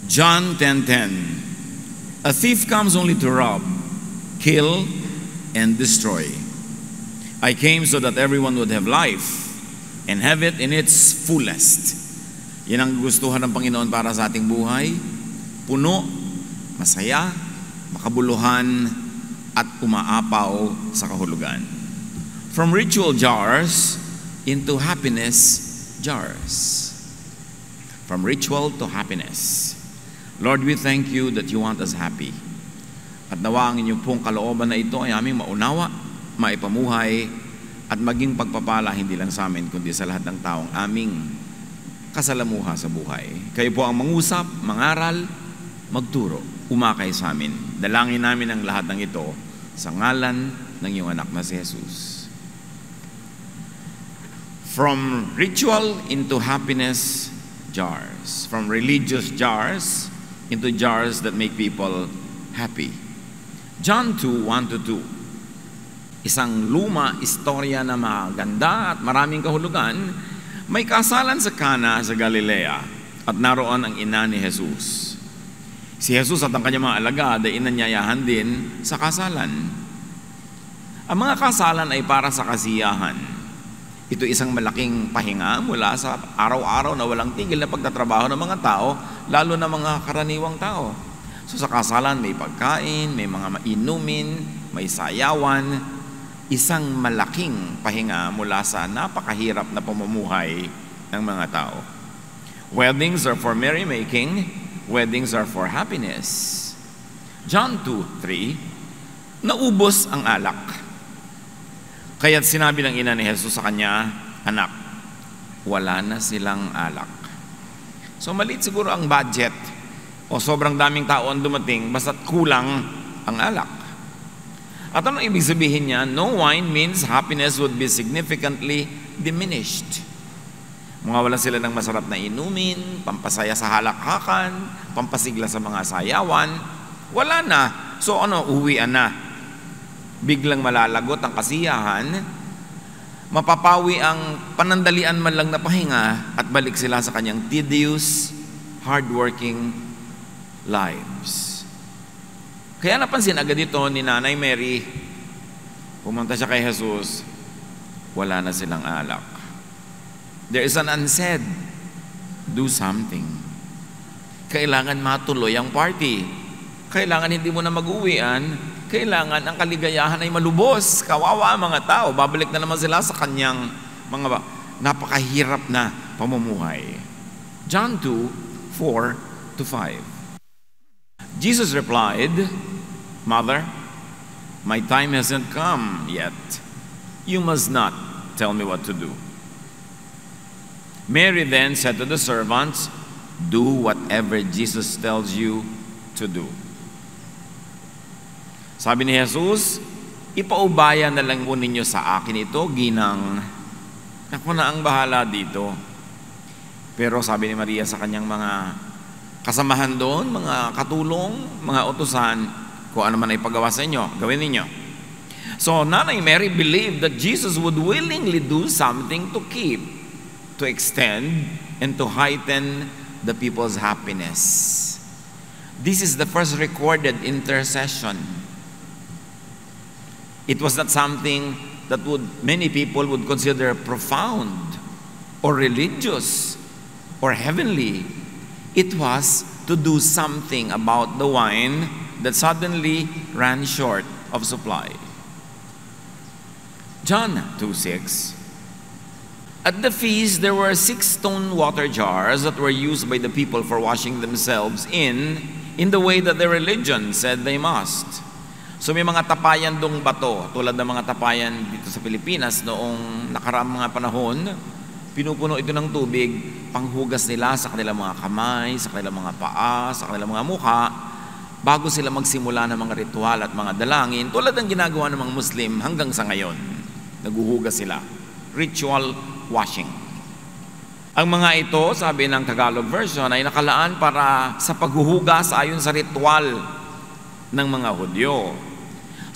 John 10:10. A thief comes only to rob, kill, and destroy. I came so that everyone would have life and have it in its fullest. Yan ang gustuhan ng Panginoon para sa ating buhay. Puno, masaya, makabuluhan, at umaapaw sa kahulugan. From ritual jars into happiness jars. From ritual to happiness. Lord, we thank you that you want us happy. At nawa ang inyong pong kalooban na ito ay aming maunawa, maipamuhay, at maging pagpapala hindi lang sa amin, kundi sa lahat ng taong aming kasalamuha sa buhay. Kayo po ang mangusap, mangaral, magturo, umakay sa amin. Dalangin namin ang lahat ng ito sa ngalan ng iyong anak na si Jesus. From ritual into happiness jars. From religious jars into jars that make people happy. John 2:1-2. Isang luma istorya na maganda at maraming kahulugan. May kasalan sa Cana sa Galilea at naroon ang ina ni Jesus. Si Jesus at ang kanyang mga alagad ay inanyayahan din sa kasalan. Ang mga kasalan ay para sa kasiyahan. Ito isang malaking pahinga mula sa araw-araw na walang tigil na pagtatrabaho ng mga tao, lalo na mga karaniwang tao. So sa kasalan may pagkain, may mga mainumin, may sayawan, isang malaking pahinga mula sa napakahirap na pamumuhay ng mga tao. Weddings are for merrymaking, weddings are for happiness. John 2:3, naubos ang alak. Kaya't sinabi ng ina ni Jesus sa kanya, anak, wala na silang alak. So maliit siguro ang budget o sobrang daming tao ang dumating basta't kulang ang alak. At anong ibig sabihin niya? No wine means happiness would be significantly diminished. Mga wala sila ng masarap na inumin, pampasaya sa halakhakan, pampasigla sa mga sayawan, wala na. So uwian na. Biglang malalagot ang kasiyahan, mapapawi ang panandalian man lang na pahinga at balik sila sa kanyang tedious, hardworking lives. Kaya napansin agad ito ni Nanay Mary, pumunta siya kay Jesus, wala na silang alak. There is an unsaid, do something. Kailangan matuloy ang party. Kailangan hindi mo na mag-uwian. Kailangan ang kaligayahan ay malubos. Kawawa ang mga tao. Babalik na naman sila sa kanyang mga napakahirap na pamumuhay. John 2:4-5. Jesus replied, Mother, my time hasn't come yet. You must not tell me what to do. Mary then said to the servants, do whatever Jesus tells you to do. Sabi ni Jesus, ipaubaya na lang po ninyo sa akin ito, ginang. Ako na ang bahala dito. Pero sabi ni Maria sa kanyang mga kasamahan doon, mga katulong, mga utusan, kung ano man ay paggawa sa inyo, gawin ninyo. So, Nanay Mary believed that Jesus would willingly do something to keep, to extend, and to heighten the people's happiness. This is the first recorded intercession. It was not something that many people would consider profound or religious or heavenly. It was to do something about the wine that suddenly ran short of supply. John 2:6. At the feast, there were 6 stone water jars that were used by the people for washing themselves in the way that their religion said they must. So may mga tapayan dong bato, tulad ng mga tapayan dito sa Pilipinas noong nakaraang mga panahon, pinupuno ito ng tubig, panghugas nila sa kanilang mga kamay, sa kanilang mga paa, sa kanilang mga mukha, bago sila magsimula ng mga ritual at mga dalangin, tulad ng ginagawa ng mga Muslim hanggang sa ngayon. Naguhugas sila. Ritual washing. Ang mga ito, sabi ng Tagalog version, ay nakalaan para sa paghuhugas ayon sa ritual ng mga Hudyo.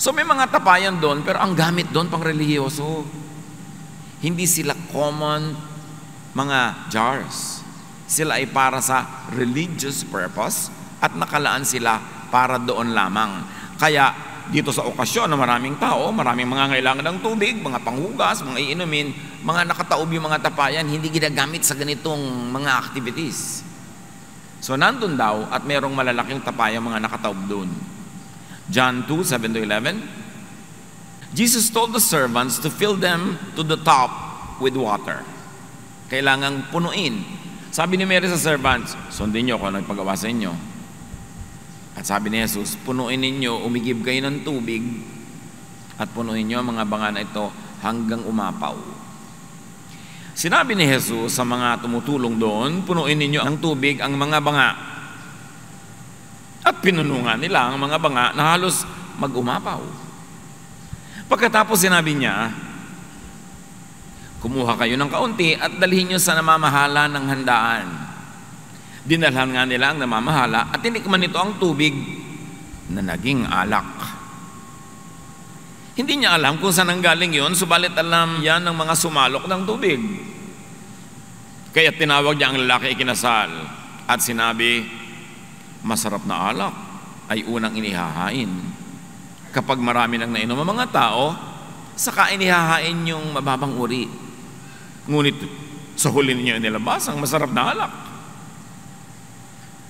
So may mga tapayan doon, pero ang gamit doon pang relihiyoso. Hindi sila common mga jars. Sila ay para sa religious purpose at nakalaan sila para doon lamang. Kaya dito sa okasyon na maraming tao, maraming mga ngailangan ng tubig, mga panghugas, mga iinumin, mga nakataob yung mga tapayan, hindi ginagamit sa ganitong mga activities. So nandun daw at merong malalaking tapayan mga nakataob doon. John 2:7-11. Jesus told the servants to fill them to the top with water. Kailangang punuin. Sabi ni Mary sa servants, sundin niyo kung ano ipagawa sa inyo. At sabi ni Jesus, punuin ninyo, umigib kayo ng tubig at punuin niyo ang mga banga na ito hanggang umapaw. Sinabi ni Jesus sa mga tumutulong doon, punuin ninyo ng tubig ang mga banga. At pinunungan nila ang mga banga na halos mag-umapaw. Pagkatapos sinabi niya, kumuha kayo ng kaunti at dalhin nyo sa namamahala ng handaan. Dinalhan nga nila ang namamahala at tinikman nito ang tubig na naging alak. Hindi niya alam kung saan ang galing yun, subalit alam yan ng mga sumalok ng tubig. Kaya tinawag niya ang lalaki ikinasal at sinabi, masarap na alak ay unang inihahain. Kapag marami nang nainom ang mga tao, saka inihahain yung mababang uri. Ngunit sa huli ninyo inilabas ang masarap na alak.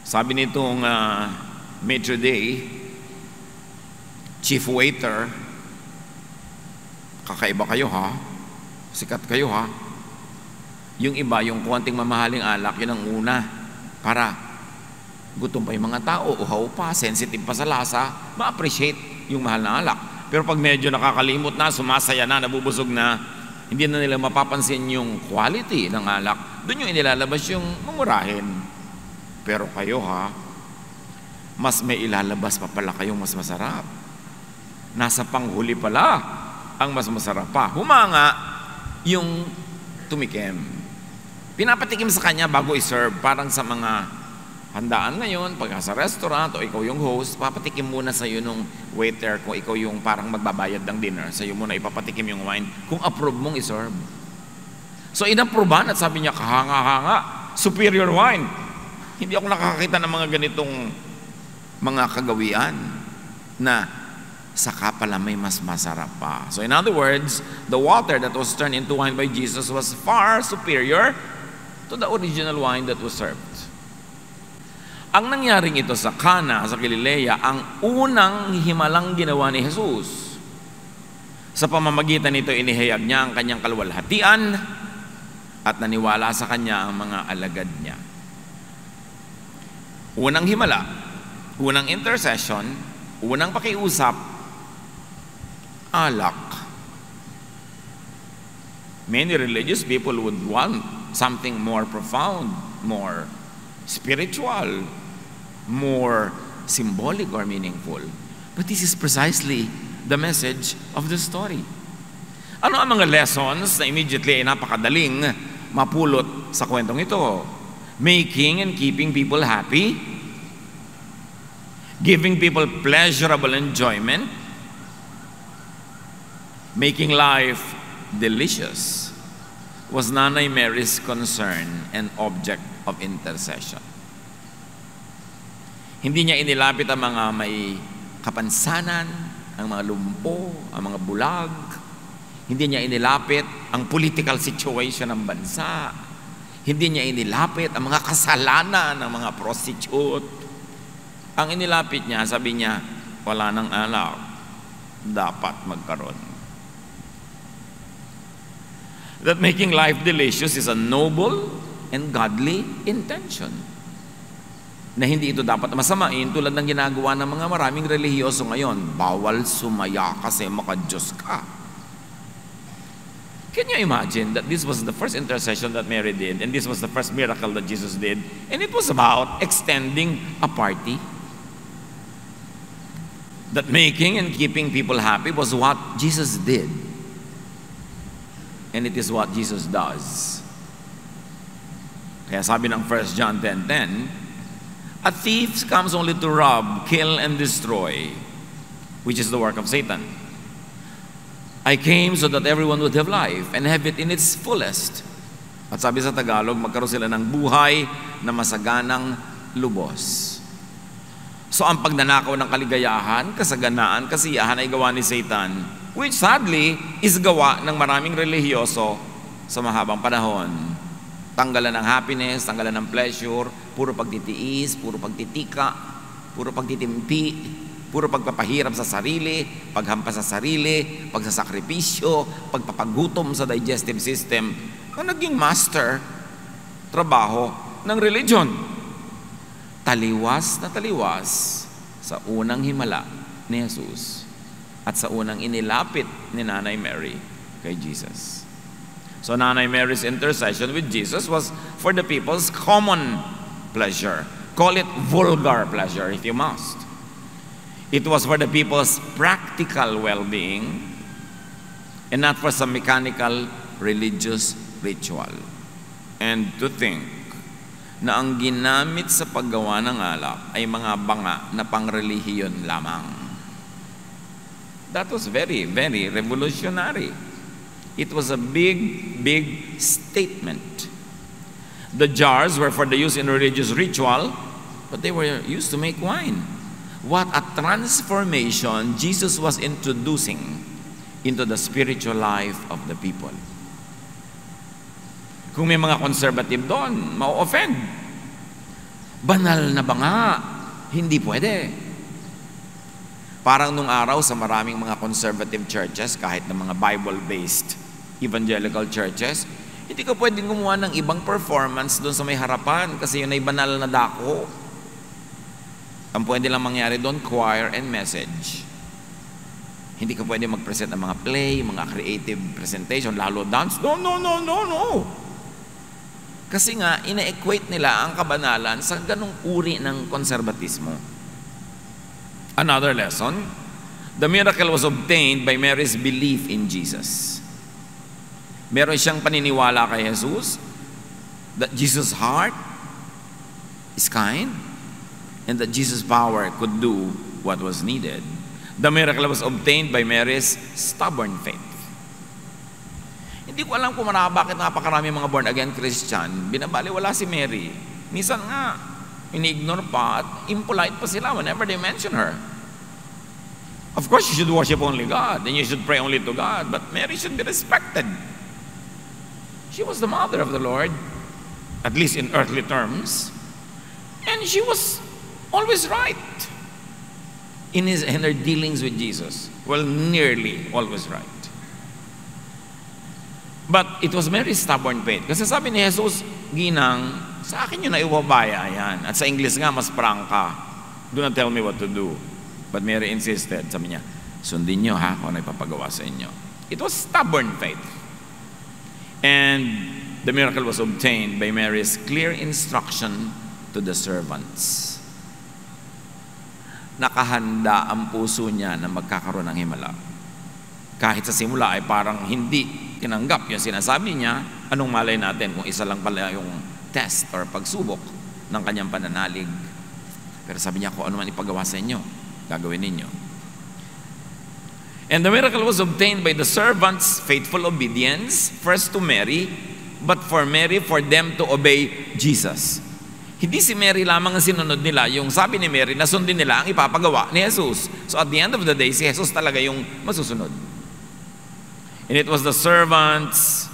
Sabi nitong maitre d', chief waiter, kakaiba kayo ha, sikat kayo ha. Yung iba, yung konting mamahaling alak, yun ang una para gutom pa yung mga tao, uhaw pa, sensitive pa sa lasa, ma-appreciate yung mahal na alak. Pero pag medyo nakakalimot na, sumasaya na, nabubusog na, hindi na nila mapapansin yung quality ng alak. Doon yung inilalabas yung mumurahin. Pero kayo ha, mas may ilalabas pa pala kayong mas masarap. Nasa panghuli pala ang mas masarap pa. Humanga yung tumikim. Pinapatikim sa kanya bago i-serve. Parang sa mga handaan ngayon, pag sa restaurant o ikaw yung host, papatikim muna sa iyo nung waiter kung ikaw yung parang magbabayad ng dinner. Sa iyo muna ipapatikim yung wine kung approve mong i-serve. So inapprovean at sabi niya, kahanga-hanga, superior wine. Hindi ako nakakakita ng mga ganitong mga kagawian na saka pala may mas masarap pa. So in other words, the water that was turned into wine by Jesus was far superior to the original wine that was served. Ang nangyaring ito sa Cana, sa Galilea, ang unang himalang ginawa ni Jesus. Sa pamamagitan nito, inihayag niya ang kanyang kaluwalhatian at naniwala sa kanya ang mga alagad niya. Unang himala, unang intercession, unang pakiusap, alak. Many religious people would want something more profound, more spiritual, more symbolic or meaningful. But this is precisely the message of the story. Ano ang mga lessons na immediately ay napakadaling mapulot sa kwentong ito? Making and keeping people happy, giving people pleasurable enjoyment, making life delicious was Nanay Mary's concern and object of intercession. Hindi niya inilapit ang mga may kapansanan, ang mga lumpo, ang mga bulag. Hindi niya inilapit ang political situation ng bansa. Hindi niya inilapit ang mga kasalanan ng mga prostitute. Ang inilapit niya, sabi niya, wala nang alak, dapat magkaroon. That making life delicious is a noble and godly intention. Na hindi ito dapat masamain tulad ng ginagawa ng mga maraming relihiyoso ngayon. Bawal sumaya kasi maka-Diyos ka. Can you imagine that this was the first intercession that Mary did, and this was the first miracle that Jesus did, and it was about extending a party? That making and keeping people happy was what Jesus did. And it is what Jesus does. Kaya sabi ng 1 John 10:10, a thief comes only to rob, kill, and destroy, which is the work of Satan. I came so that everyone would have life and have it in its fullest. At sabi sa Tagalog, magkaroon sila ng buhay na masaganang lubos. So ang pagnanakaw ng kaligayahan, kasaganaan, kasiyahan ay gawa ni Satan, which sadly is gawa ng maraming relihiyoso sa mahabang panahon. Tanggalan ng happiness, tanggalan ng pleasure, puro pagtitiis, puro pagtitika, puro pagtitimpi, puro pagpapahirap sa sarili, paghampas sa sarili, pagsasakripisyo, pagpapagutom sa digestive system, ang naging master trabaho ng religion. Taliwas na taliwas sa unang himala ni Jesus at sa unang inilapit ni Nanay Mary kay Jesus. So Nanay Mary's intercession with Jesus was for the people's common pleasure. Call it vulgar pleasure if you must. It was for the people's practical well-being and not for some mechanical religious ritual. And to think na ang ginamit sa paggawa ng alak ay mga banga na pangrelihiyon lamang. That was very, very revolutionary. It was a big, big statement. The jars were for the use in religious ritual, but they were used to make wine. What a transformation Jesus was introducing into the spiritual life of the people. Kung may mga conservative doon, ma-offend. Banal na banga, hindi pwede. Parang nung araw sa maraming mga conservative churches, kahit na mga Bible-based evangelical churches, hindi ka pwedeng gumawa ng ibang performance doon sa may harapan kasi yun ay banal na dako. Ang pwede lang mangyari doon, choir and message. Hindi ka pwede mag-present ng mga play, mga creative presentation, lalo dance. No, no, no, no, no. Kasi nga, ina-equate nila ang kabanalan sa ganong uri ng konserbatismo. Another lesson, the miracle was obtained by Mary's belief in Jesus. Meron siyang paniniwala kay Jesus that Jesus' heart is kind and that Jesus' power could do what was needed. The miracle was obtained by Mary's stubborn faith. Hindi ko alam kung bakit napakarami mga born-again Christian, binabaliwala si Mary. Minsan nga, ini-ignore pa at impolite pa sila whenever they mention her. Of course, you should worship only God and you should pray only to God, but Mary should be respected. She was the mother of the Lord, at least in earthly terms, and she was always right in her dealings with Jesus. Well, nearly always right. But it was Mary's stubborn faith. Kasi sabi ni Jesus, Ginang, sa akin yun na iwabaya yan. At sa English nga, mas prangka. Do not tell me what to do. But Mary insisted, sabi niya, sundin niyo ha kung ano ipapagawa sa inyo. It was stubborn faith. And the miracle was obtained by Mary's clear instruction to the servants. Nakahanda ang puso niya na magkakaroon ng himala. Kahit sa simula ay parang hindi tinanggap yung sinasabi niya, anong malay natin kung isa lang pala yung test or pagsubok ng kanyang pananalig. Pero sabi niya, kung ano man ipagawa sa inyo, gagawin ninyo. And the miracle was obtained by the servants' faithful obedience, first to Mary, but for Mary, for them to obey Jesus. Hindi si Mary lamang ang sinunod nila, yung sabi ni Mary, nasundin nila ang ipapagawa ni Jesus. So at the end of the day, si Jesus talaga yung masusunod. And it was the servants'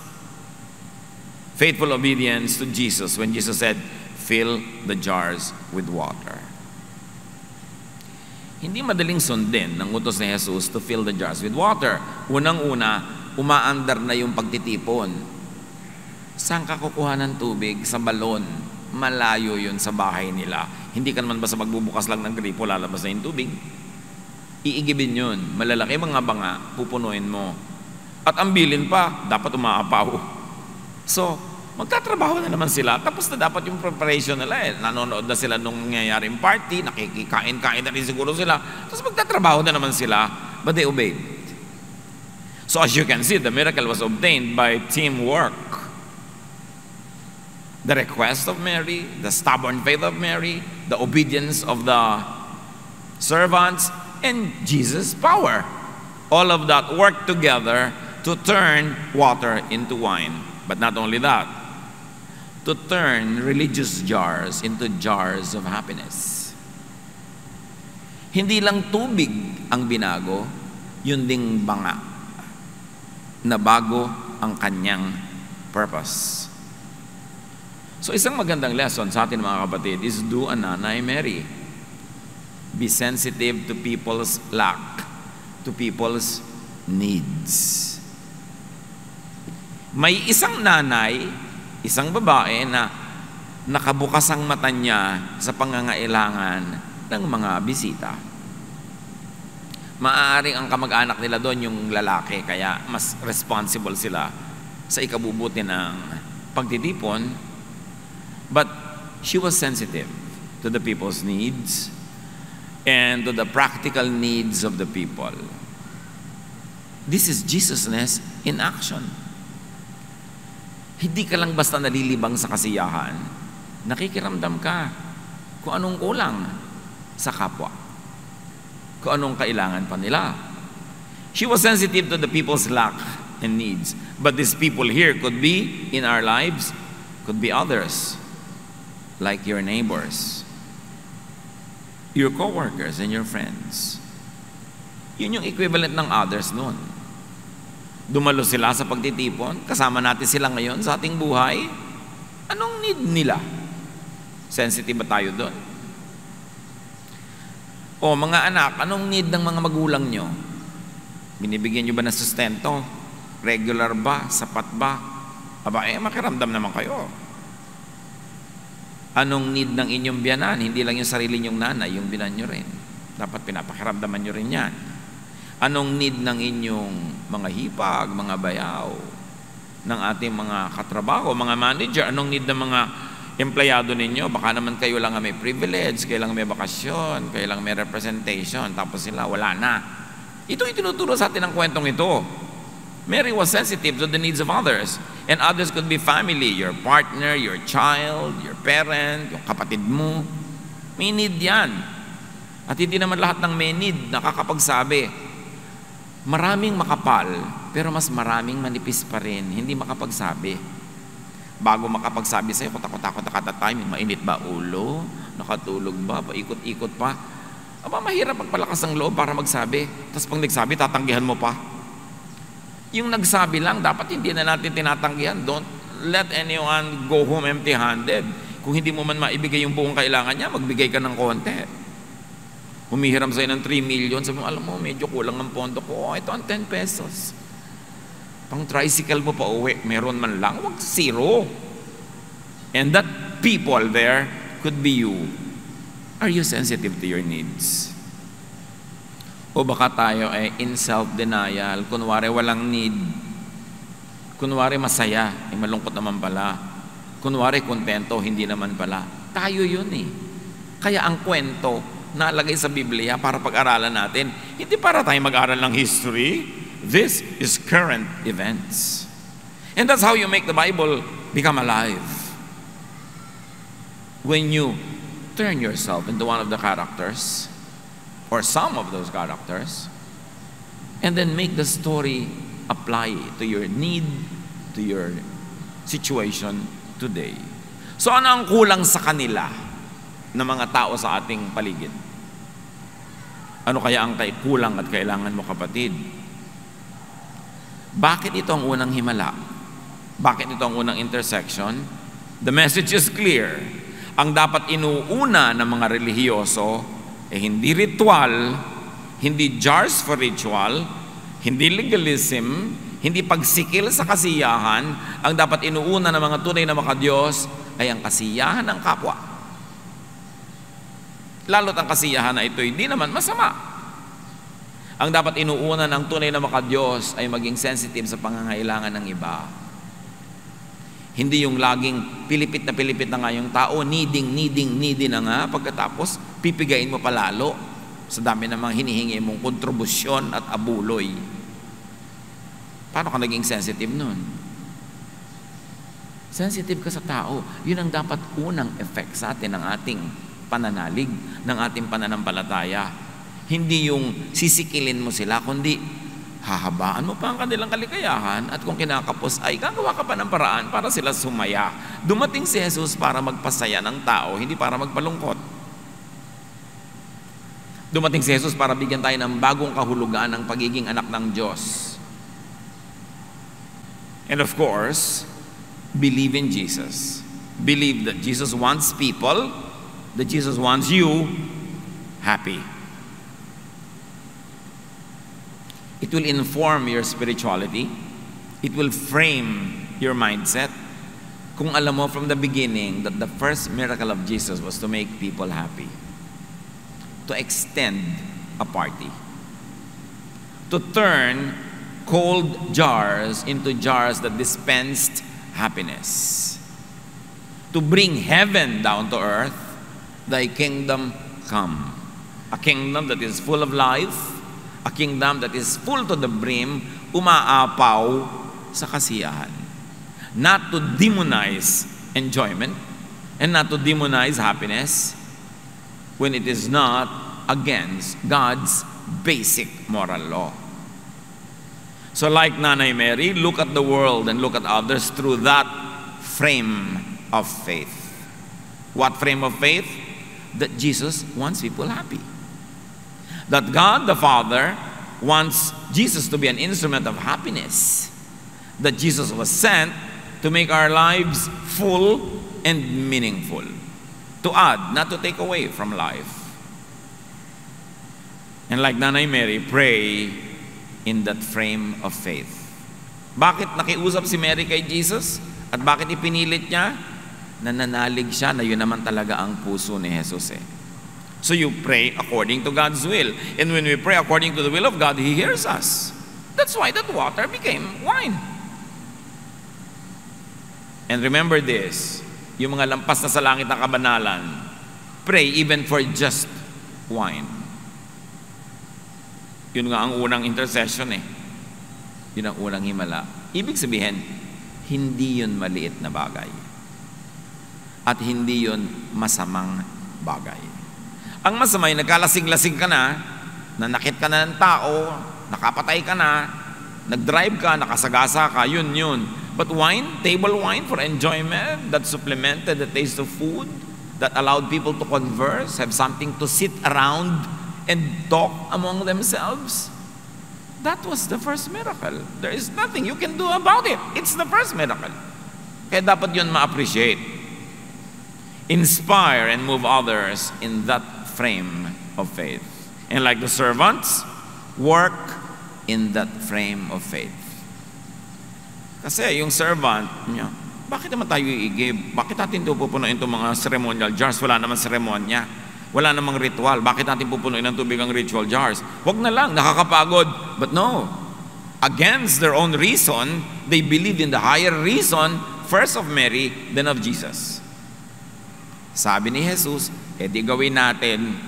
faithful obedience to Jesus when Jesus said, fill the jars with water. Hindi madaling sundin ng utos ni Jesus to fill the jars with water. Unang-una, umaandar na yung pagtitipon. Saan ka kukuha ng tubig? Sa balon. Malayo yun sa bahay nila. Hindi ka naman basta magbubukas lang ng gripo, lalabas na yung tubig. Iigibin yun. Malalaki mga banga, pupunuin mo. At ang bilin pa, dapat umaapaw. So, magtatrabaho na naman sila. Tapos na dapat yung preparation nila. Nanonood na sila nung nangyayaring party, nakikikain-kain na rin siguro sila. Tapos magtatrabaho na naman sila. But they obeyed. So as you can see, the miracle was obtained by teamwork. The request of Mary, the stubborn faith of Mary, the obedience of the servants, and Jesus' power. All of that worked together to turn water into wine. But not only that, to turn religious jars into jars of happiness. Hindi lang tubig ang binago, yun ding banga na bago ang kanyang purpose. So isang magandang lesson sa atin mga kapatid is do a Nanay Mary. Be sensitive to people's lack, to people's needs. May isang nanay, isang babae na nakabukas ang mata niya sa pangangailangan ng mga bisita. Maaaring ang kamag-anak nila doon yung lalaki, kaya mas responsible sila sa ikabubuti ng pagtitipon. But she was sensitive to the people's needs and to the practical needs of the people. This is Jesusness in action. Hindi ka lang basta nalilibang sa kasiyahan, nakikiramdam ka kung anong kulang sa kapwa, kung anong kailangan pa nila. She was sensitive to the people's lack and needs. But these people here could be in our lives, could be others, like your neighbors, your co-workers and your friends. Yun yung equivalent ng others noon. Dumalo sila sa pagtitipon, kasama natin sila ngayon sa ating buhay. Anong need nila? Sensitive ba tayo doon? O mga anak, anong need ng mga magulang nyo? Binibigyan nyo ba ng sustento? Regular ba? Sapat ba? Aba, makiramdam naman kayo. Anong need ng inyong biyanan? Hindi lang yung sarili nyong nanay, yung biyanan nyo rin. Dapat pinapakiramdaman nyo rin yan. Anong need ng inyong mga hipag, mga bayaw, ng ating mga katrabaho, mga manager? Anong need ng mga empleyado ninyo? Baka naman kayo lang may privilege, kayo lang may bakasyon, kayo lang may representation, tapos sila wala na. Ito yung tinuturo sa atin ng kwentong ito. Mary was sensitive to the needs of others. And others could be family, your partner, your child, your parent, yung kapatid mo. May need yan. At hindi naman lahat ng may need nakakapagsabi. Maraming makapal, pero mas maraming manipis pa rin, hindi makapagsabi. Bago makapagsabi sa'yo, takot-takot na timing, mainit ba ulo? Nakatulog ba? Paikot-ikot pa? Aba, mahirap magpalakas ang loob para magsabi. Tapos pag nagsabi, tatanggihan mo pa. Yung nagsabi lang, dapat hindi na natin tinatanggihan. Don't let anyone go home empty-handed. Kung hindi mo man maibigay yung buong kailangan niya, magbigay ka ng konti. Humihiram sa'yo ng 3 million, sabi mo, alam mo, medyo kulang ang pondo ko. Ito ang 10 pesos. Pang tricycle mo pa uwi, meron man lang, wag zero. And that people there could be you. Are you sensitive to your needs? O baka tayo ay in self-denial, kunwari walang need, kunwari masaya, malungkot naman pala, kunwari kontento, hindi naman pala. Tayo yun eh. Kaya ang kwento, nalagay sa Biblia para pag-aralan natin, hindi para tayo mag-aral ng history. This is current events. And that's how you make the Bible become alive. When you turn yourself into one of the characters, or some of those characters, and then make the story apply to your need, to your situation today. So ano ang kulang sa kanila ng mga tao sa ating paligid? Ano kaya ang kulang at kailangan mo, kapatid? Bakit ito ang unang himala? Bakit ito ang unang intersection? The message is clear. Ang dapat inuuna ng mga relihiyoso hindi ritual, hindi jars for ritual, hindi legalism, hindi pagsikil sa kasiyahan. Ang dapat inuuna ng mga tunay na makadiyos ay ang kasiyahan ng kapwa. Lalo't ang kasiyahan na ito hindi naman masama. Ang dapat inuuna ng tunay na makadiyos ay maging sensitive sa pangangailangan ng iba. Hindi yung laging pilipit na nga yung tao, needing na nga, pagkatapos pipigain mo palalo sa dami ng mga hinihingi mong kontribusyon at abuloy. Paano ka naging sensitive nun? Sensitive ka sa tao. Yun ang dapat unang effect sa atin ng ating pananalig, ng ating pananampalataya. Hindi yung sisikilin mo sila, kundi hahabaan mo pa ang kanilang kaligayahan at kung kinakapos ay gagawa ka pa ng paraan para sila sumaya. Dumating si Jesus para magpasaya ng tao, hindi para magpalungkot. Dumating si Jesus para bigyan tayo ng bagong kahulugan ng pagiging anak ng Diyos. And of course, believe in Jesus. Believe that Jesus wants people, that Jesus wants you happy. It will inform your spirituality. It will frame your mindset. Kung alam mo from the beginning that the first miracle of Jesus was to make people happy, to extend a party, to turn cold jars into jars that dispensed happiness, to bring heaven down to earth, thy kingdom come. A kingdom that is full of life, a kingdom that is full to the brim, umaapaw sa kasiyahan. Not to demonize enjoyment and not to demonize happiness when it is not against God's basic moral law. So like Nanay Mary, look at the world and look at others through that frame of faith. What frame of faith? That Jesus wants people happy. That God the Father wants Jesus to be an instrument of happiness. That Jesus was sent to make our lives full and meaningful. To add, not to take away from life. And like Nanay Mary, pray in that frame of faith. Bakit nakiusap si Mary kay Jesus? At bakit ipinilit niya? Nananalig siya na yun naman talaga ang puso ni Jesus eh. So you pray according to God's will. And when we pray according to the will of God, He hears us. That's why that water became wine. And remember this, yung mga lampas na sa langit na kabanalan, pray even for just wine. Yun nga ang unang intercession eh. Yun ang unang himala. Ibig sabihin, hindi yun maliit na bagay. At hindi yun masamang bagay. Ang masamay, nagkalasing-lasing ka na, nanakit ka na ng tao, nakapatay ka na, nag-drive ka, nakasagasa ka, yun. But wine, table wine for enjoyment, that supplemented the taste of food, that allowed people to converse, have something to sit around and talk among themselves. That was the first miracle. There is nothing you can do about it. It's the first miracle. Kaya dapat yun ma-appreciate. Inspire and move others in that frame of faith. And like the servants, work in that frame of faith. Kasi yung servant niya, bakit naman tayo i-give? Bakit natin ito pupunuin itong mga ceremonial jars? Wala naman seremonya. Wala namang ritual. Bakit natin pupunuin ng tubig ang ritual jars? Wag na lang, nakakapagod. But no. Against their own reason, they believed in the higher reason, first of Mary, then of Jesus. Sabi ni Jesus, di gawin natin.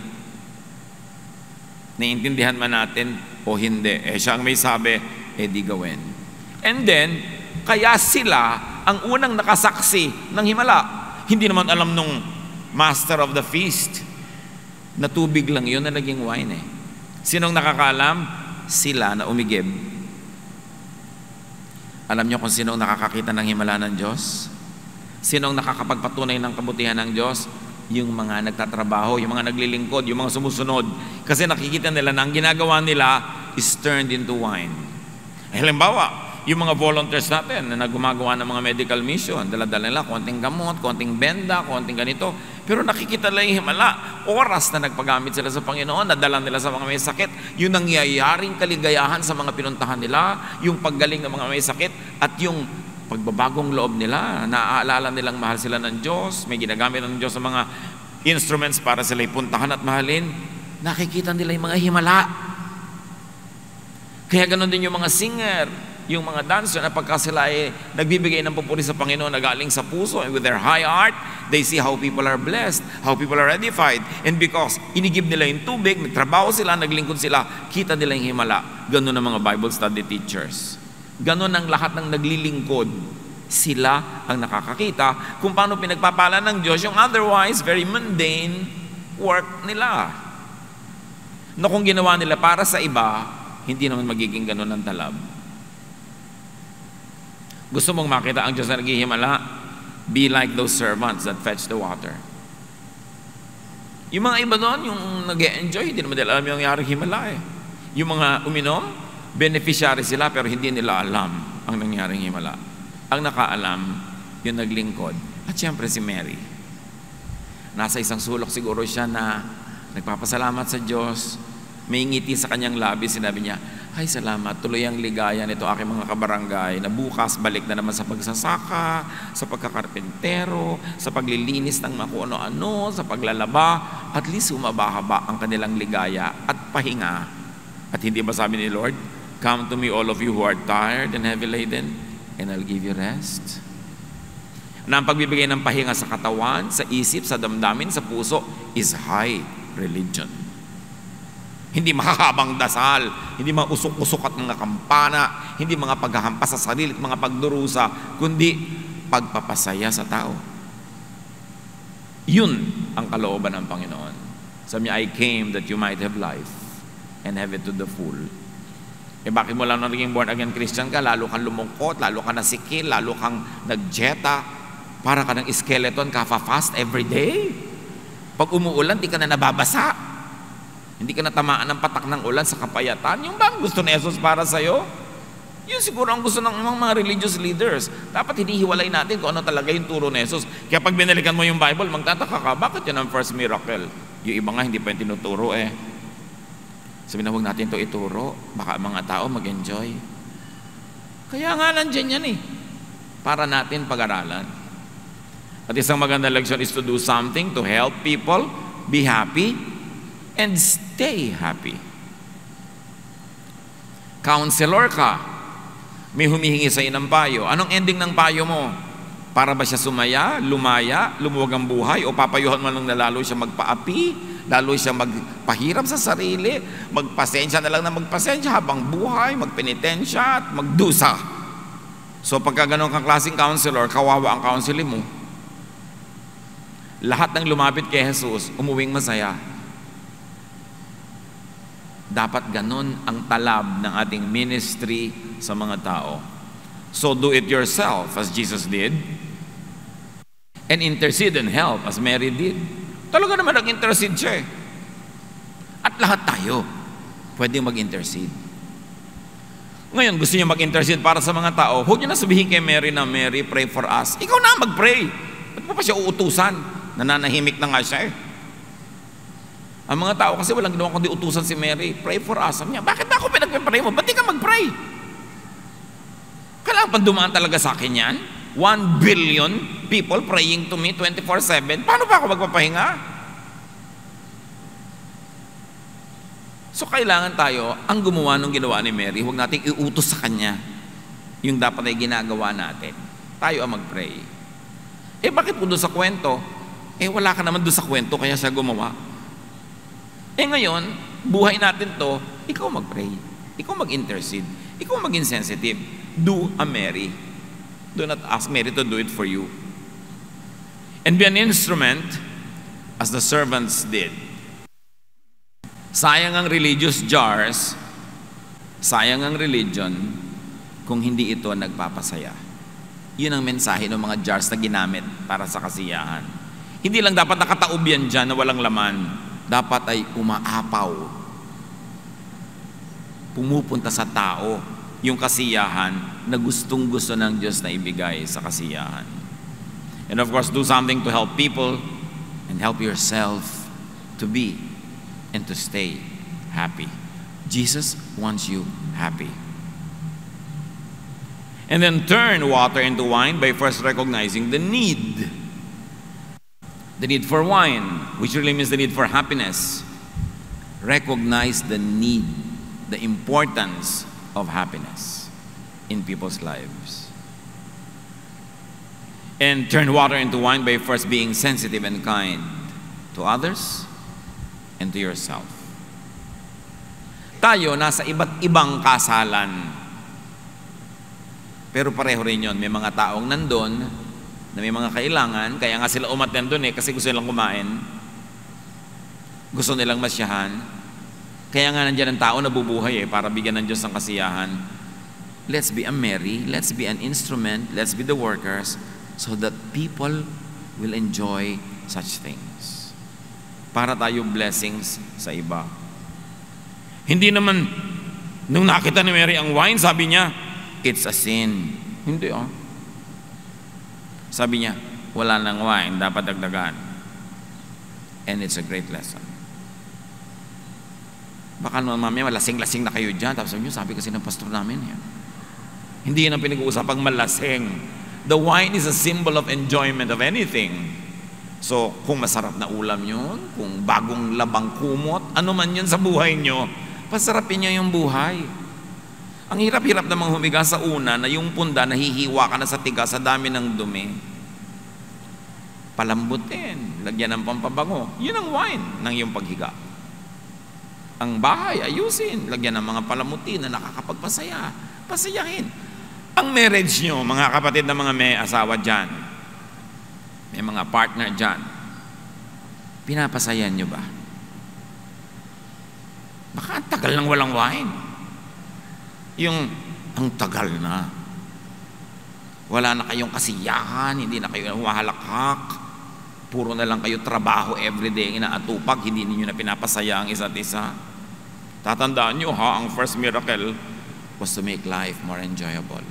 Naiintindihan man natin o hindi. Siya ang may sabi, di gawin. And then, kaya sila ang unang nakasaksi ng himala. Hindi naman alam nung master of the feast na tubig lang yun na naging wine eh. Sinong nakakalam? Sila na umigib. Alam niyo kung sinong nakakakita ng himala ng Diyos? Sinong nakakapagpatunay ng kabutihan ng Diyos? Yung mga nagtatrabaho, yung mga naglilingkod, yung mga sumusunod. Kasi nakikita nila na ang ginagawa nila is turned into wine. Halimbawa, yung mga volunteers natin na gumagawa ng mga medical mission, dala-dala nila konting gamot, konting benda, konting ganito. Pero nakikita nila yung himala. Oras na nagpagamit sila sa Panginoon, nadala nila sa mga may sakit, yung nangyayaring kaligayahan sa mga pinuntahan nila, yung paggaling ng mga may sakit, at yung pagbabagong loob nila, naaalala nilang mahal sila ng Diyos, may ginagamit ng Diyos sa mga instruments para sila ipuntahan at mahalin. Nakikita nila yung mga himala. Kaya ganoon din yung mga singer, yung mga dancer na pagka sila ay nagbibigay ng papuri sa Panginoon na galing sa puso, and with their high art, they see how people are blessed, how people are edified. And because inigib nila yung tubig, nagtrabaho sila, naglingkod sila, kita nila yung himala. Ganun ang mga Bible study teachers. Ganun ang lahat ng naglilingkod. Sila ang nakakakita kung paano pinagpapala ng Diyos yung otherwise very mundane work nila. Na kung ginawa nila para sa iba, hindi naman magiging ganun ang talab. Gusto mong makita ang Diyos na naghihimala? Be like those servants that fetch the water. Yung mga iba doon, yung nag-enjoy, hindi naman nila alam yung nangyari himala eh. Yung mga uminom, beneficiary sila pero hindi nila alam ang nangyaring himala. Ang nakaalam, yung naglingkod. At siyempre si Mary. Nasa isang sulok siguro siya na nagpapasalamat sa Diyos. May ngiti sa kanyang labi, sinabi niya, ay salamat, tuloy ang ligaya nito aking mga kabarangay na bukas balik na naman sa pagsasaka, sa pagkakarpentero, sa paglilinis ng mga kung ano-ano, sa paglalaba. At least umabahaba ang kanilang ligaya at pahinga. At hindi ba sabi ni Lord, come to me all of you who are tired and heavy laden, and I'll give you rest. Na ang pagbibigay ng pahinga sa katawan, sa isip, sa damdamin, sa puso is high religion. Hindi makahabang dasal, hindi mga usok-usok at mga kampana, hindi mga paghahampas sa sarili at mga pagdurusa, kundi pagpapasaya sa tao. Yun ang kalooban ng Panginoon. Sabi niya, I came that you might have life and have it to the full. Eh bakit mo lang naging born again Christian ka? Lalo kang lumungkot, lalo kang nasikil, lalo kang nagjeta, para ka ng skeleton, kafa-fast every day. Pag umuulan, di ka na nababasa. Hindi ka natamaan ng patak ng ulan sa kapayatan. Yung bang gusto ni Jesus para sa'yo? Yun siguro ang gusto ng mga religious leaders. Dapat hinihiwalay natin kung ano talaga yung turo ni Jesus. Kaya pag binalikan mo yung Bible, magtataka ka, bakit yun ang first miracle? Yung iba nga hindi pa yung tinuturo eh. Sabi na huwag natin ito ituro. Baka mga tao mag-enjoy. Kaya nga nandyan yan eh. Para natin pag-aralan. At isang magandang leksyon is to do something to help people be happy and stay happy. Counselor ka, may humihingi sa iyo ng payo. Anong ending ng payo mo? Para ba siya sumaya, lumaya, lumuwag ang buhay, o papayuhan mo lang na lalo siya magpaapi, lalo siya magpahirap sa sarili, magpasensya na lang na magpasensya habang buhay, magpenitensya at magdusa. So pagka ganun kang klaseng counselor, kawawa ang counseling mo. Lahat ng lumapit kay Jesus, umuwing masaya. Dapat ganun ang talab ng ating ministry sa mga tao. So do it yourself as Jesus did, and intercede and help as Mary did. Talaga naman nag-intercede siya eh. At lahat tayo pwedeng mag-intercede. Ngayon, gusto niyo mag-intercede para sa mga tao, huwag niyo na sabihin kay Mary na, Mary, pray for us. Ikaw na mag-pray. Ba't mo pa siya uutusan? Nananahimik na nga siya eh. Ang mga tao kasi walang ginawa kundi utusan si Mary, pray for us. Sabi niya, bakit ba ako pinag-pray mo? Ba't di ka mag-pray? Kailangan pa dumaan talaga sa akin yan? 1 billion people praying to me 24/7. Paano ba ako magpapahinga? So kailangan tayo, ang gumawa ng ginawa ni Mary, huwag nating iutos sa kanya yung dapat ay ginagawa natin. Tayo ang mag-pray. Eh bakit po doon sa kwento? Eh wala ka naman doon sa kwento, kaya siya gumawa. Eh ngayon, buhay natin to, ikaw mag-pray, ikaw mag-intercede, ikaw maging sensitive. Do a Mary. Do not ask Mary to do it for you. And be an instrument as the servants did. Sayang ang religious jars, sayang ang religion kung hindi ito nagpapasaya. Yun ang mensahe ng mga jars na ginamit para sa kasiyahan. Hindi lang dapat nakataob yan dyan na walang laman. Dapat ay umaapaw. Pumupunta sa tao yung kasiyahan na gustong-gusto ng Diyos na ibigay sa kasiyahan. And of course, do something to help people and help yourself to be and to stay happy. Jesus wants you happy. And then turn water into wine by first recognizing the need. The need for wine, which really means the need for happiness. Recognize the need, the importance of happiness in people's lives. And turn water into wine by first being sensitive and kind to others and to yourself. Tayo nasa iba't ibang kasalan. Pero pareho rin yun. May mga taong nandun na may mga kailangan, kaya nga sila umattend doon kasi gusto nilang kumain. Gusto nilang masyahan. Kaya nga nandiyan ang tao nabubuhay para bigyan ng Diyos ng kasiyahan. Let's be a Mary, let's be an instrument, let's be the workers, so that people will enjoy such things. Para tayo blessings sa iba. Hindi naman, nung nakita ni Mary ang wine, sabi niya, it's a sin. Hindi Sabi niya, wala nang wine, dapat dagdagan. And it's a great lesson. Baka naman mamaya malasing-lasing na kayo dyan. Tapos sabi kasi ng pastor namin yan. Hindi yan ang pinag-uusapang malasing. The wine is a symbol of enjoyment of anything. So, kung masarap na ulam yun, kung bagong labang kumot, ano man yun sa buhay nyo, pasarapin nyo yung buhay. Ang hirap-hirap namang humiga sa una na yung punda, nahihiwa ka na sa tiga sa dami ng dumi. Palambutin, lagyan ng pampabango. Yun ang wine ng iyong paghiga. Ang bahay, ayusin, lagyan ng mga palamuti na nakakapagpasaya. Pasayahin. Ang marriage nyo, mga kapatid na mga may asawa dyan, may mga partner dyan, pinapasayan nyo ba? Baka ang tagal nang walang wine. Ang tagal na. Wala na kayong kasiyahan, hindi na kayo humahalakhak. Puro na lang kayo trabaho everyday, inaatupag, hindi ninyo na pinapasaya ang isa't isa. Tatandaan nyo ang first miracle was to make life more enjoyable.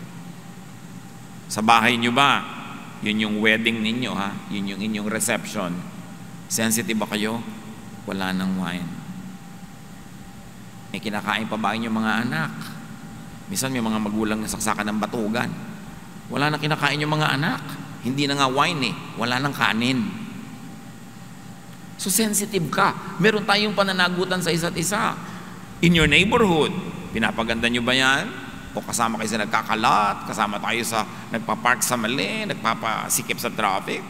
Sa bahay nyo ba, yun yung wedding ninyo yun yung inyong reception. Sensitive ba kayo? Wala nang wine. May kinakain pa ba inyong mga anak? Minsan may mga magulang na saksakan ng batugan. Wala na kinakain yung mga anak. Hindi na nga wine wala nang kanin. So sensitive ka. Meron tayong pananagutan sa isa't isa. In your neighborhood, pinapaganda nyo ba yan? O kasama kayo sa nagkakalat, kasama tayo sa nagpapark sa mali, nagpapasikip sa traffic?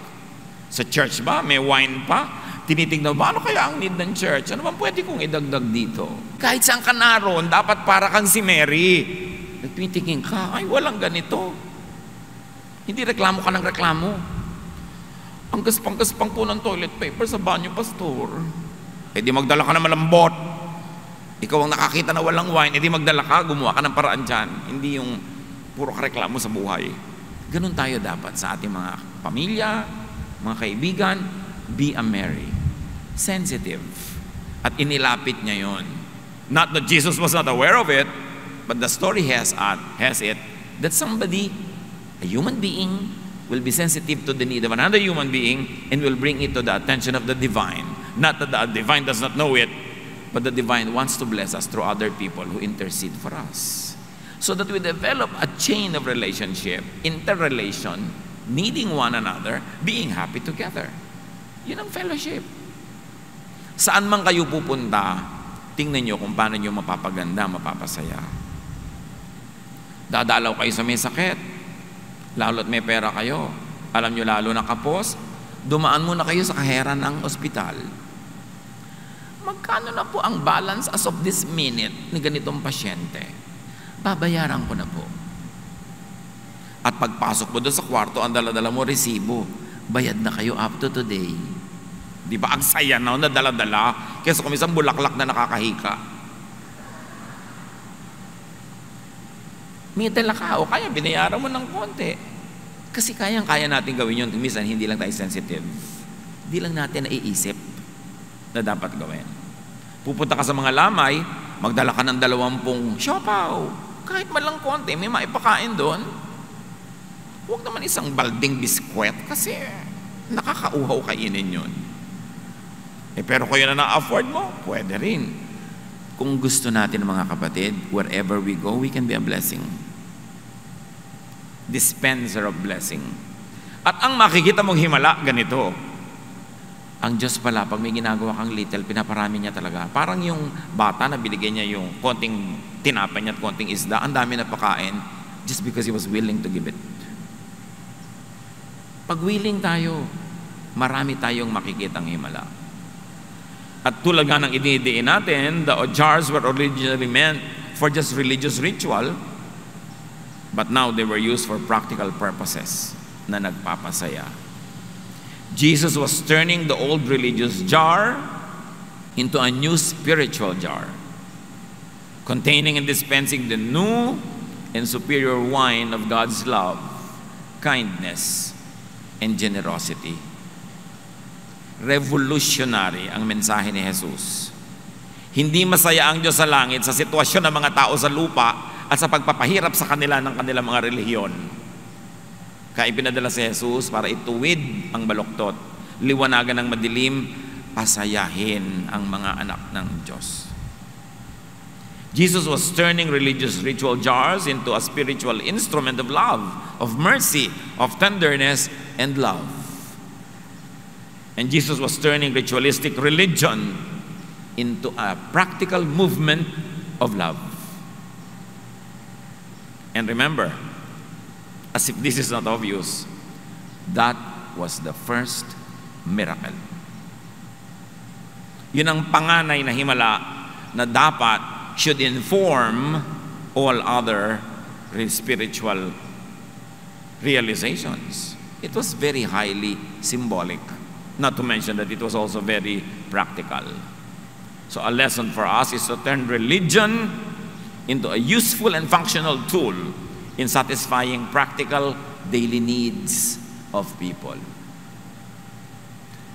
Sa church ba? May wine pa? Tinitignan ba? Ano kaya ang need ng church? Ano bang pwede kong idagdag dito? Kahit saan ka naroon, dapat para kang si Mary. Nagtitingin ka, ay walang ganito. Hindi reklamo ka ng reklamo. Ang gaspang-gaspang po ng toilet paper sa banyo, pastor. Di magdala ka ng malambot. Ikaw ang nakakita na walang wine, di magdala ka, gumawa ka ng paraan dyan. Hindi yung puro ka reklamo sa buhay. Ganun tayo dapat sa ating mga pamilya, mga kaibigan. Be a Mary. Sensitive. At inilapit niya yon. Not that Jesus was not aware of it, but the story has it that somebody, a human being, will be sensitive to the need of another human being and will bring it to the attention of the divine. Not that the divine does not know it, but the divine wants to bless us through other people who intercede for us. So that we develop a chain of relationship, interrelation, needing one another, being happy together. Yun ang fellowship. Saan man kayo pupunta, tingnan nyo kung paano nyo mapapaganda, mapapasaya. Dadalaw kayo sa may sakit, lalo't may pera kayo. Alam nyo lalo na kapos, dumaan muna kayo sa kahera ng ospital. Magkano na po ang balance as of this minute ni ganitong pasyente? Babayaran ko na po. At pagpasok mo doon sa kwarto, ang dala-dala mo resibo. Bayad na kayo up to today. Di ba ang saya na dala-dala? Kesa kung isang bulaklak na nakakahika. May dala ka o kaya binayaran mo ng konti. Kasi kayang-kaya natin gawin yun. Minsan hindi lang tayo sensitive. Hindi lang natin naiisip na dapat gawin. Pupunta ka sa mga lamay, magdala ka ng 20 siopaw. Kahit man lang konti, may maipakain doon. Huwag naman isang balding biskwet kasi nakakauhaw kainin yun. Pero kung yun na na-afford mo, pwede rin. Kung gusto natin mga kapatid, wherever we go, we can be a blessing. Dispenser of blessing. At ang makikita mong himala, ganito. Ang Diyos pala, pag may ginagawa kang little, pinaparami niya talaga. Parang yung bata na binigay niya yung konting tinapay niya at konting isda, ang dami na pakain, just because He was willing to give it. Pag willing tayo, marami tayong makikitang himala. At tulad nga ng inidiin natin, the jars were originally meant for just religious ritual, but now they were used for practical purposes na nagpapasaya. Jesus was turning the old religious jar into a new spiritual jar. containing and dispensing the new and superior wine of God's love, kindness, and generosity. Revolutionary ang mensahe ni Jesus. Hindi masaya ang Diyos sa langit sa sitwasyon ng mga tao sa lupa at sa pagpapahirap sa kanila ng kanilang mga relihiyon. Kaya ipinadala si Jesus para ituwid ang baluktot, liwanagan ng madilim, pasayahin ang mga anak ng Diyos. Jesus was turning religious ritual jars into a spiritual instrument of love, of mercy, of tenderness, and love. And Jesus was turning ritualistic religion into a practical movement of love. And remember, as if this is not obvious, that was the first miracle. Yun ang panganay na himala na dapat should inform all other spiritual realizations. It was very highly symbolic, not to mention that it was also very practical. So a lesson for us is to turn religion into a useful and functional tool in satisfying practical daily needs of people.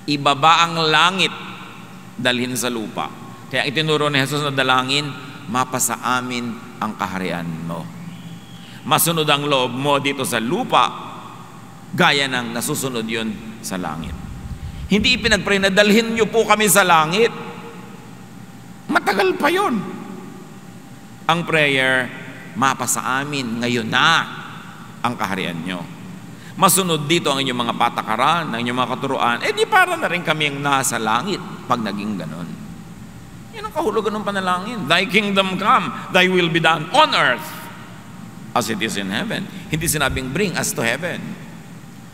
Ibaba ang langit, dalhin sa lupa. Kaya itinuro ni Jesus na dalangin, mapasa amin ang kaharian mo. Masunod ang loob mo dito sa lupa, gaya ng nasusunod yun sa langit. Hindi ipinagpray na dalhin niyo po kami sa langit. Matagal pa yun. Ang prayer, mapasa amin ngayon na ang kaharian nyo. Masunod dito ang inyong mga patakaran, ang inyong mga katuruan, di para na rin kami ang nasa langit pag naging ganon. Yan ang kahulugan ng panalangin. Thy kingdom come, thy will be done on earth as it is in heaven. Hindi sinabing bring us to heaven,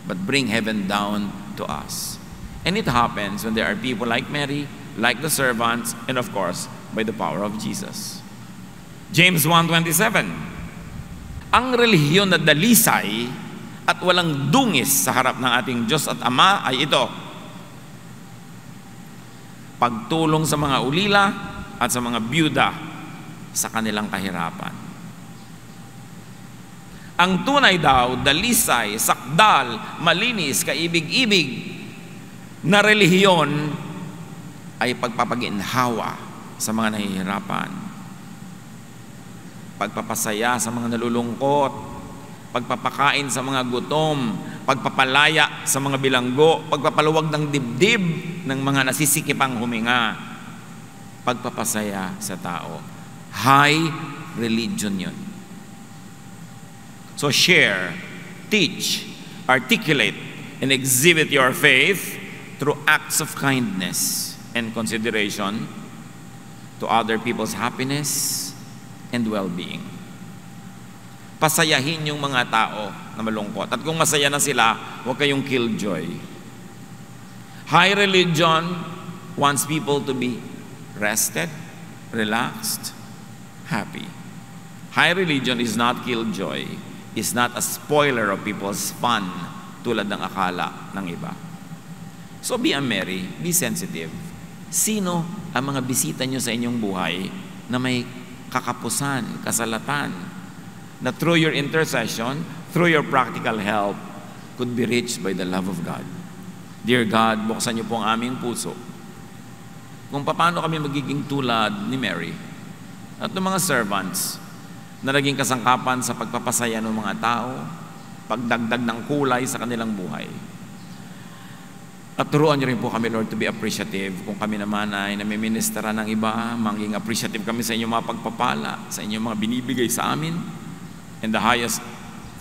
but bring heaven down to us. And it happens when there are people like Mary, like the servants, and of course, by the power of Jesus. James 1:27. Ang relihiyon na dalisay at walang dungis sa harap ng ating Diyos at Ama ay ito: pagtulong sa mga ulila at sa mga byuda sa kanilang kahirapan. Ang tunay daw, dalisay, sakdal, malinis, kaibig-ibig na relihiyon ay pagpapaginhawa sa mga nahihirapan, pagpapasaya sa mga nalulungkot, pagpapakain sa mga gutom, pagpapalaya sa mga bilanggo, pagpapaluwag ng dibdib ng mga nasisikipang huminga, pagpapasaya sa tao. High religion yun. So share, teach, articulate, and exhibit your faith through acts of kindness and consideration to other people's happiness and well-being. Pasayahin yung mga tao na malungkot. At kung masaya na sila, huwag kayong killjoy. High religion wants people to be rested, relaxed, happy. High religion is not killjoy. It's not a spoiler of people's fun tulad ng akala ng iba. So be a Mary, be sensitive. Sino ang mga bisita nyo sa inyong buhay na may kakapusan, kasalatan, na through your intercession, through your practical help, could be reached by the love of God? Dear God, buksan niyo po ang aming puso kung paano kami magiging tulad ni Mary at ng mga servants na naging kasangkapan sa pagpapasaya ng mga tao, pagdagdag ng kulay sa kanilang buhay. At turuan niyo rin po kami, Lord, to be appreciative. Kung kami naman ay namiministera ng iba, maging appreciative kami sa inyong mga pagpapala, sa inyong mga binibigay sa amin. And the highest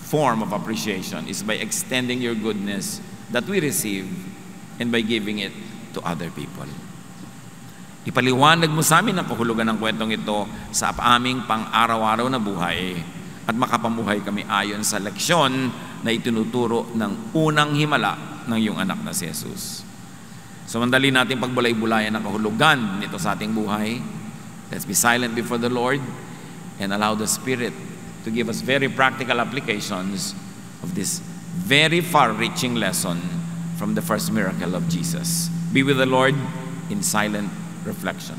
form of appreciation is by extending your goodness that we receive and by giving it to other people. Ipaliwanag mo sa amin ang kahulugan ng kwentong ito sa aming pang-araw-araw na buhay at makapamuhay kami ayon sa leksyon na itinuturo ng unang himala ng iyong anak na si Jesus. So mandali natin pagbulay-bulayan ng kahulugan nito sa ating buhay. Let's be silent before the Lord and allow the Spirit to give us very practical applications of this very far-reaching lesson from the first miracle of Jesus. Be with the Lord in silent reflection.